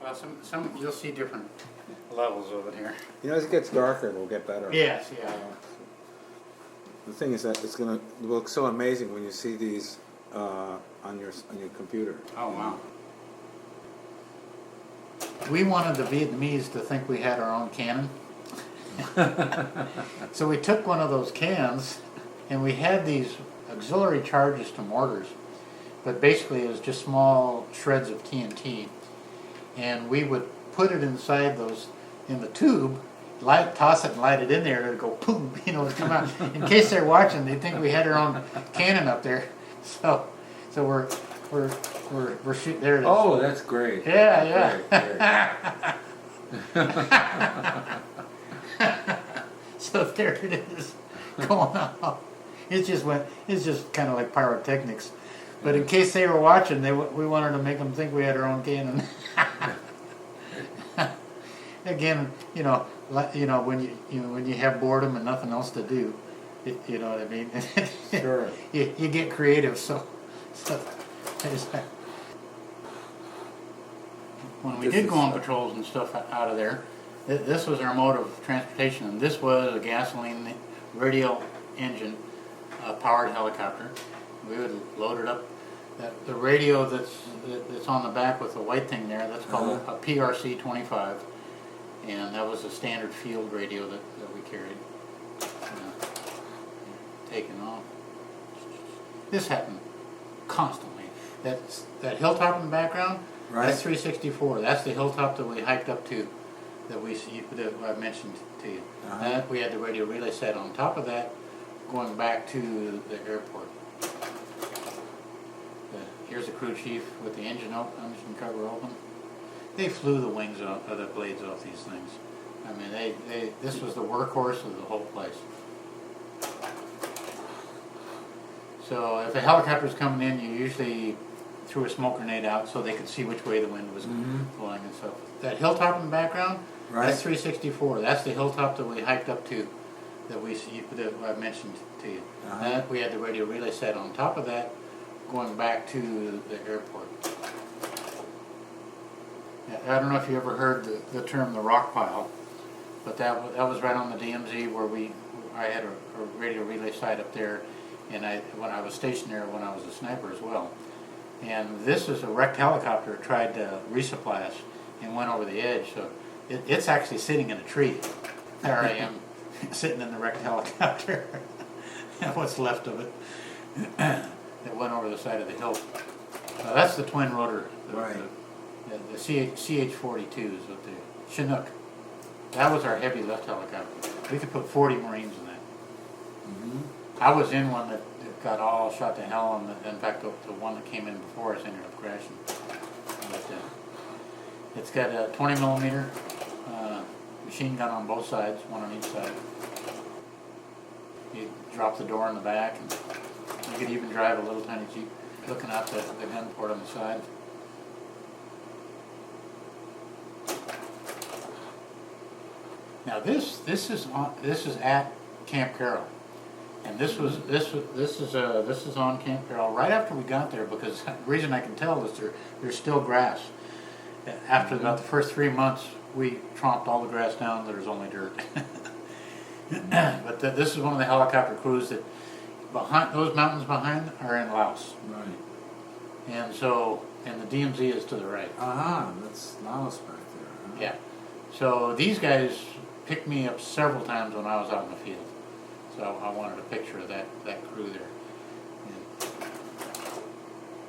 Well, some you'll see different levels of it here. You know, as it gets darker, it'll get better. Yes, yeah. The thing is that it's going to look so amazing when you see these on your computer. Oh wow. We wanted the Vietnamese to think we had our own cannon. So we took one of those cans and we had these auxiliary charges to mortars, but basically it was just small shreds of TNT, and we would put it inside those in the tube, toss it and light it in there, and it'd go boom, you know, it'd come out. In case they're watching, they think we had our own cannon up there. So we're shooting there. It is. Oh, that's great. Yeah, yeah. yeah. So there it is, going off. It's just kind of like pyrotechnics. But in case they were watching, we wanted to make them think we had our own cannon. Again, when you have boredom and nothing else to do, you know what I mean. Sure. you get creative. So there's that. When we did go on patrols and stuff out of there, this was our mode of transportation, and this was a gasoline radial engine powered helicopter. We would load it up. The radio that's on the back with the white thing there, that's called a PRC-25, and that was a standard field radio that we carried. Taking off. This happened constantly. That hilltop in the background, Right. that's 364. That's the hilltop that we hiked up to, that I mentioned to you. We had the radio relay set on top of that, going back to the airport. Here's the crew chief with the engine cover open. They flew the wings off, the blades off these things. I mean, this was the workhorse of the whole place. So if a helicopter's coming in, you usually threw a smoke grenade out so they could see which way the wind was blowing and stuff. That hilltop in the background, that's 364. That's the hilltop that we hiked up to, that I mentioned to you. We had the radio relay set on top of that, going back to the airport. I don't know if you ever heard the term the rock pile, but that was right on the DMZ where I had a radio relay site up there, and when I was stationed there when I was a sniper as well. And this is a wrecked helicopter tried to resupply us and went over the edge, so it's actually sitting in a tree. There I am, sitting in the wrecked helicopter. What's left of it. It went over the side of the hill. That's the twin rotor. The CH-42 is what the Chinook. That was our heavy lift helicopter. We could put 40 Marines in that. I was in one that got all shot to hell, and in fact the one that came in before us ended up crashing. But, it's got a 20 millimeter machine gun on both sides, one on each side. You drop the door in the back, and you could even drive a little tiny Jeep looking out the gun port on the side. Now this is at Camp Carroll, and this is on Camp Carroll right after we got there, because the reason I can tell is there's still grass. After about the first 3 months, we tromped all the grass down. There's only dirt. But this is one of the helicopter crews that behind those mountains behind are in Laos. Right. And the DMZ is to the right. That's Laos back there. Yeah. So these guys picked me up several times when I was out in the field. So I wanted a picture of that crew there.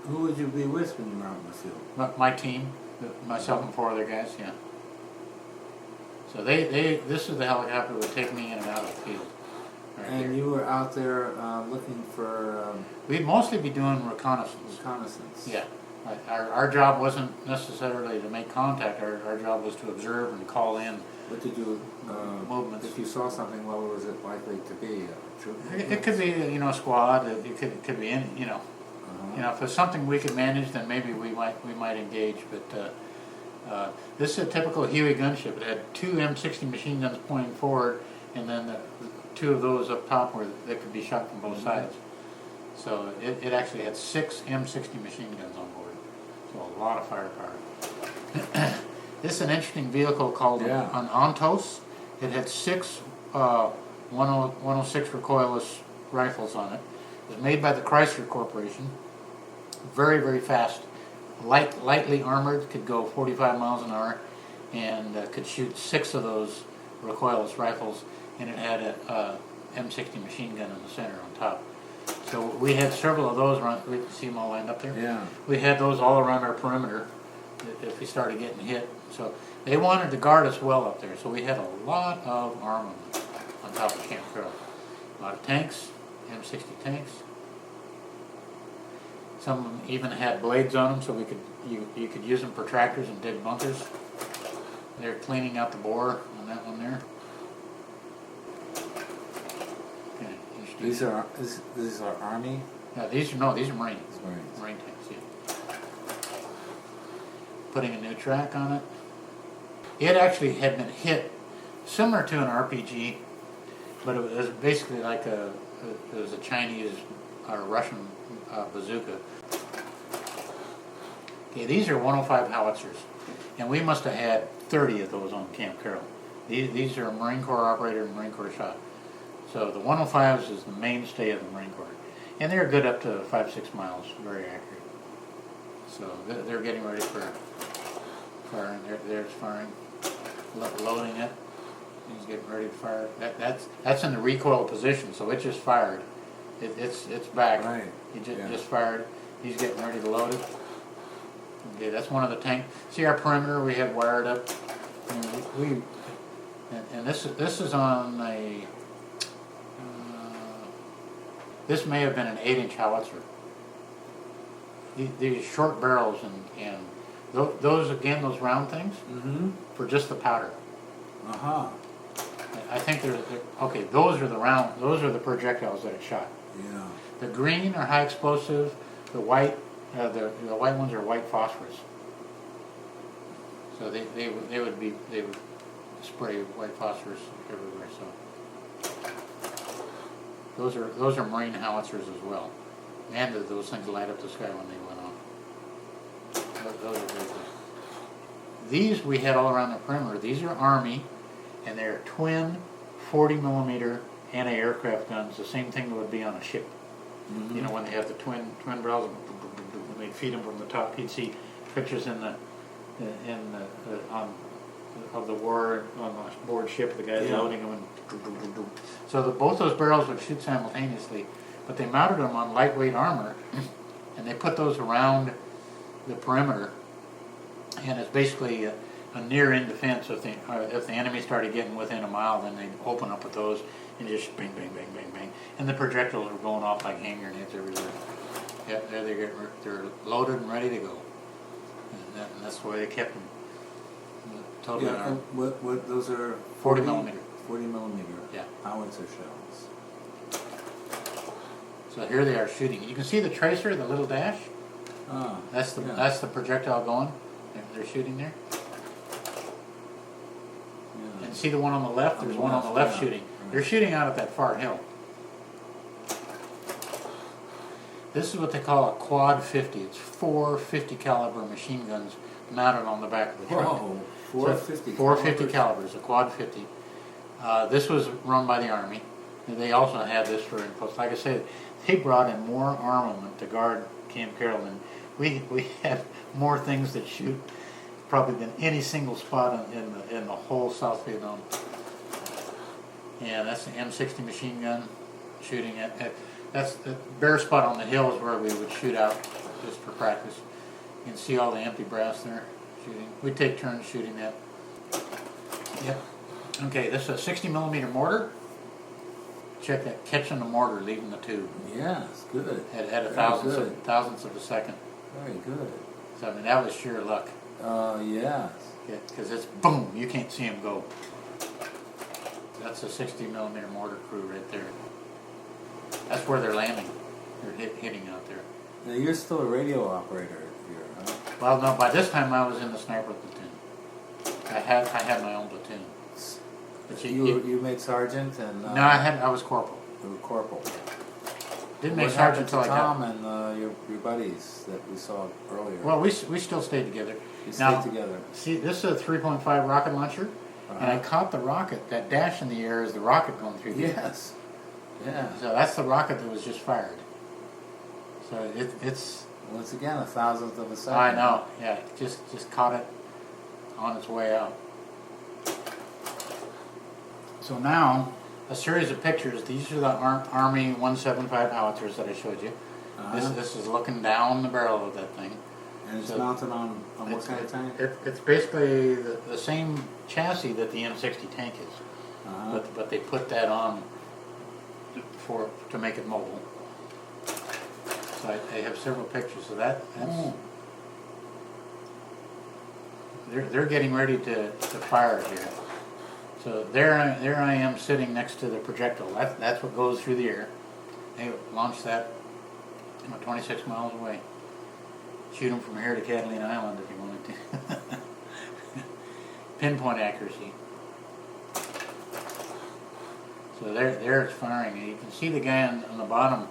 Who would you be with when you were out in the field? My team, myself and 4 other guys, yeah. So this is the helicopter that would take me in and out of the field. Right And there. you were out there looking for We'd mostly be doing reconnaissance. reconnaissance. Yeah. Our job wasn't necessarily to make contact. Our job was to observe and call in What did you, movements. if you saw something, what was it likely to be? A troop? It could be, a squad. It could be any, if it's something we could manage, then maybe we might engage. But this is a typical Huey gunship. It had 2 M60 machine guns pointing forward, and then the 2 of those up top where they could be shot from both sides. So it actually had 6 M60 machine guns on board. So a lot of firepower. This is an interesting vehicle called Yeah. an Ontos. It had 6 106 recoilless rifles on it. It was made by the Chrysler Corporation. Very, very fast. Lightly armored, could go 45 miles an hour, and could shoot 6 of those recoilless rifles, and it had a M60 machine gun in the center on top. So we had several of those around. We can see them all lined up there. Yeah. We had those all around our perimeter if we started getting hit. So they wanted to guard us well up there. So we had a lot of armament on top of Camp Carroll. A lot of tanks, M60 tanks. Some of them even had blades on them, so you could use them for tractors and dig bunkers. They're cleaning out the bore on that one there. Okay, These are Army? yeah, these are Marines. Marines. Marine tanks, yeah. Putting a new track on it. It actually had been hit similar to an RPG, but it was basically like it was a Chinese or Russian bazooka. Okay, these are 105 howitzers, and we must have had 30 of those on Camp Carroll. These are Marine Corps operator and Marine Corps shot. So the 105s is the mainstay of the Marine Corps, and they're good up to 5-6 miles, very accurate. So they're getting ready for firing. There's firing, loading it. He's getting ready to fire. That's in the recoil position, so it just fired. It's back. Right. He Yeah. just fired. He's getting ready to load it. Okay, that's one of the tanks. See our perimeter we have wired up. And this is on a. This may have been an 8-inch howitzer. These short barrels and those round things Mm-hmm. for just the powder. Uh-huh. I think they're okay. Those are the round. Those are the projectiles that it shot. Yeah. The green are high explosive. The white, the white ones are white phosphorus. So they would spray white phosphorus everywhere. So those are Marine howitzers as well, and those things light up the sky when they went off. Those are very good. These we had all around the perimeter. These are Army, and they're twin 40mm anti-aircraft guns. The same thing that would be on a ship. Mm-hmm. You know, when they have the twin barrels, and they'd feed them from the top. You'd see pictures on of the war on the board ship, the guys Yeah. loading them, and so both those barrels would shoot simultaneously. But they mounted them on lightweight armor, and they put those around the perimeter, and it's basically a near-in defense. If the enemy started getting within a mile, then they'd open up with those and just bang, bang, bang, bang, bang, and the projectiles were going off like hand grenades everywhere. Yep, there they're loaded and ready to go, and that's the way they kept them. Totally Yeah. armed. What those are 40mm. 40mm. Yeah. Howitzer shells. So here they are shooting. You can see the tracer, the little dash. Ah. That's the yeah. projectile going. They're shooting there. Yeah. And see the one on the left? On There's the one on the left, left yeah. shooting. Right. They're shooting out at that far hill. This is what they call a quad 50. It's 4 50 caliber machine guns mounted on the back of the truck. Whoa. 450. 450 calibers, a quad 50. This was run by the Army. And they also had this for inputs. Like I said, they brought in more armament to guard Camp Carroll, and we had more things that shoot probably than any single spot in the whole South Vietnam. And that's the M60 machine gun shooting at that's the bare spot on the hill is where we would shoot out just for practice. You can see all the empty brass there shooting. We'd take turns shooting that. Yep. Okay, this is a 60mm mortar. Check that, catching the mortar, leaving the tube Yes, good. at a Very thousandth good. of a second. Very good. So I mean that was sheer luck. Yes. Because it's boom, you can't see them go. That's a 60mm mortar crew right there. That's where they're landing. They're hitting out there. Now you're still a radio operator here, huh? Well, no, by this time I was in the sniper platoon. I had my own platoon. But You made sergeant and no, I was corporal. you were corporal. Didn't make What sergeant happened until to I got. Tom and your buddies that we saw earlier? Well, we still stayed together. we now- stayed together. See, this is a 3.5 rocket launcher, and I Uh-huh. caught the rocket. That dash in the air is the rocket going through the air. Yes. Yeah. So that's the rocket that was just fired. So it's. Once again, a thousandth of a second. I know. Yeah, just caught it on its way out. So now, a series of pictures. These are the Army 175 howitzers that I showed you. Uh-huh. This is looking down the barrel of that thing. And it's So- mounted on what kind of tank? It's basically the same chassis that the M60 tank is, Uh-huh. but they put that on to make it mobile. So I have several pictures of that. Oh. They're getting ready to fire it here. So there I am sitting next to the projectile. That's what goes through the air. They launched that 26 miles away. Shoot them from here to Catalina Island if you wanted to. Pinpoint accuracy. So there it's firing. And you can see the guy on the bottom.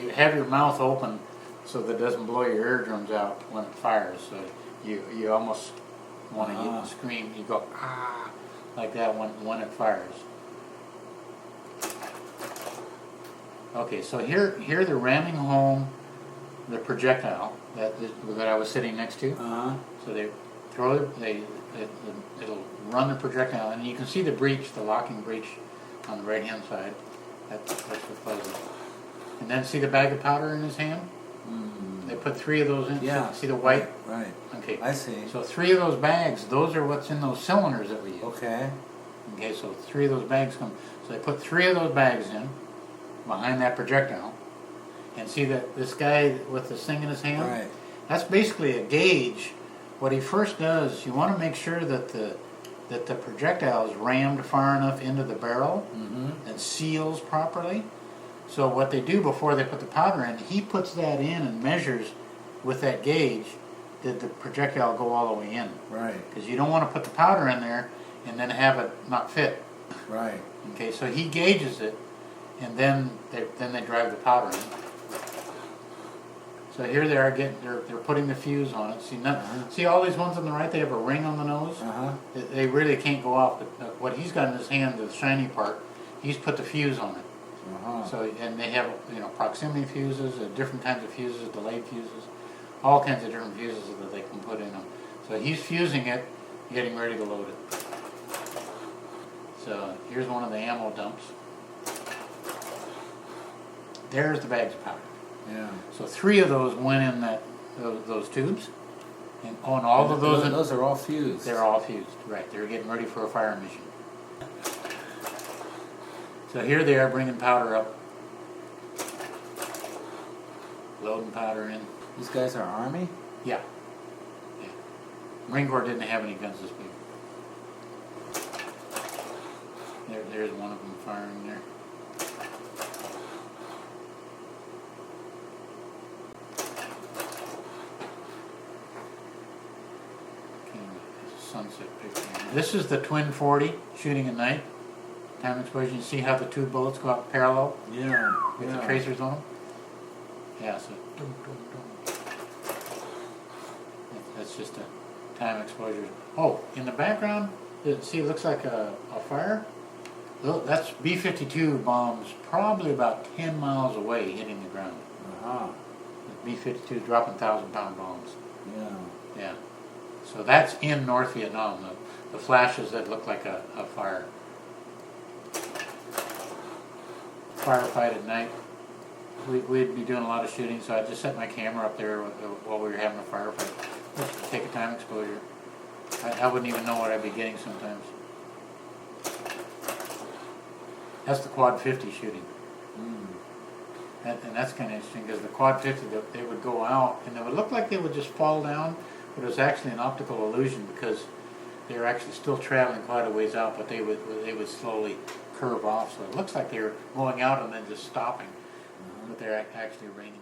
You have your mouth open so that it doesn't blow your eardrums out when it fires. So you almost want to scream. You go ah like that when it fires. Okay, so here they're ramming home the projectile that I was sitting next to. Uh-huh. So they throw it'll run the projectile, and you can see the breech, the locking breech, on the right hand side. That's what does it. And then see the bag of powder in his hand. Mm. They put 3 of those in. Yeah. See the white. Right. Okay. I see. So 3 of those bags. Those are what's in those cylinders that we use. Okay. Okay. So 3 of those bags come. So they put 3 of those bags in behind that projectile. And see that this guy with this thing in his hand? Right. That's basically a gauge. What he first does, you want to make sure that the projectile is rammed far enough into the barrel Mm-hmm. and seals properly. So what they do before they put the powder in, he puts that in and measures with that gauge that the projectile go all the way in. Right. Because you don't want to put the powder in there and then have it not fit. Right. Okay, so he gauges it, and then they drive the powder in. So here they are they're putting the fuse on it. See all these ones on the right, they have a ring on the nose. Uh-huh. They really can't go off. But what he's got in his hand, the shiny part, he's put the fuse on it. Uh-huh. So and they have proximity fuses, different kinds of fuses, delayed fuses, all kinds of different fuses that they can put in them. So he's fusing it, getting ready to load it. So here's one of the ammo dumps. There's the bags of powder. Yeah. So 3 of those went in those tubes, and all of those Those are all fused. they're all fused. Right, they're getting ready for a fire mission. So here they are bringing powder up, loading powder in. These guys are Army? Yeah. Marine Corps didn't have any guns this big. There's one of them firing there. Sunset picture. This is the Twin 40 shooting at night. Time exposure. You see how the 2 bullets go out parallel Yeah. with the tracers on them? Yeah, so dum, dum, dum. That's just a time exposure. Oh, in the background, see it looks like a fire? That's B-52 bombs probably about 10 miles away hitting the ground. Uh-huh. B-52 dropping 1,000-pound bombs. Yeah. Yeah. So that's in North Vietnam, the flashes that look like a fire. Firefight at night. We'd be doing a lot of shooting, so I just set my camera up there while we were having a firefight. Just take a time exposure. I wouldn't even know what I'd be getting sometimes. That's the Quad 50 shooting. And that's kind of interesting because the Quad 50, they would go out and it would look like they would just fall down, but it was actually an optical illusion because they were actually still traveling quite a ways out, but they would slowly curve off. So it looks like they were going out and then just stopping, but they're actually raining